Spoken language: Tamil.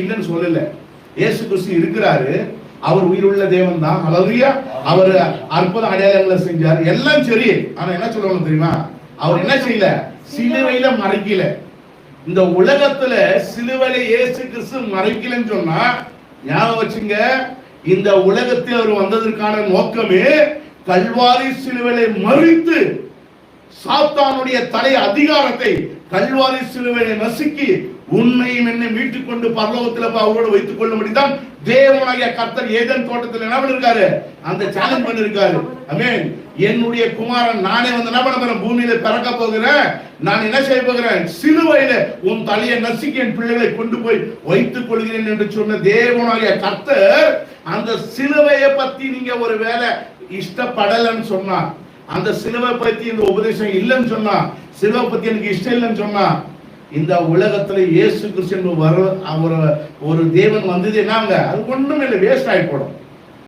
இல்லைன்னு சொல்லல. இயேசு கிறிஸ்து இருக்கிறாரு, அவர் உயிருள்ள தேவன் தான். ஹல்லேலூயா. அவர் அற்புத அடையாளங்களை செஞ்சார், எல்லாம் சரி. ஆனா என்ன சொல்லுவாங்க தெரியுமா? அவர் என்ன செய்யல? சிலுவையில மறைக்கல. இந்த உலகத்துல சிலுவையில இயேசு கிறிஸ்து மறைக்கலன்னு சொன்னா ஞாபகம் வச்சுங்க, இந்த உலகத்தில் அவர் வந்ததற்கான நோக்கமே கல்வாரி சிலுவையை மறித்து சாத்தானுடைய தலை அதிகாரத்தை கல்வாரி சிலுவையை நசுக்கி உண்மையும் என்னை மீட்டுக் கொண்டு பரலோகத்தில் அவரோடு வைத்துக் கொள்ளும்படிதான் தேவனாகிய கர்த்தர் ஏதேன் தோட்டத்தில் என்ன பண்ணிருக்காரு? அந்த சேலஞ்ச் பண்ணிருக்காரு. ஆமென். என்னுடைய குமாரன் நானே வந்து என்ன பண்ண போறேன்? பூமியில பிறக்க போகிறேன். நான் என்ன செய்ய போகிறேன்? சிலுவையில உன் தலையை நசுக்கி என் பிள்ளைகளை கொண்டு போய் வைத்துக் கொள்கிறேன் என்று சொன்ன தேவனாகிய கர்த்தர் அந்த சிலுவையை பத்தி நீங்க ஒரு வேலை இஷ்டப்படலன்னு சொன்னா, அந்த சிலுவை பத்தி இந்த உபதேசம் இல்லைன்னு சொன்னா, சிலுவை பத்தி எனக்கு இஷ்டம் இல்லைன்னு சொன்னா, இந்த உலகத்துல இயேசு கிறிஸ்து ஒரு தேவன் வந்தது என்னங்க? அது ஒண்ணுமே இல்லை, வேஸ்ட் ஆகி போடும்.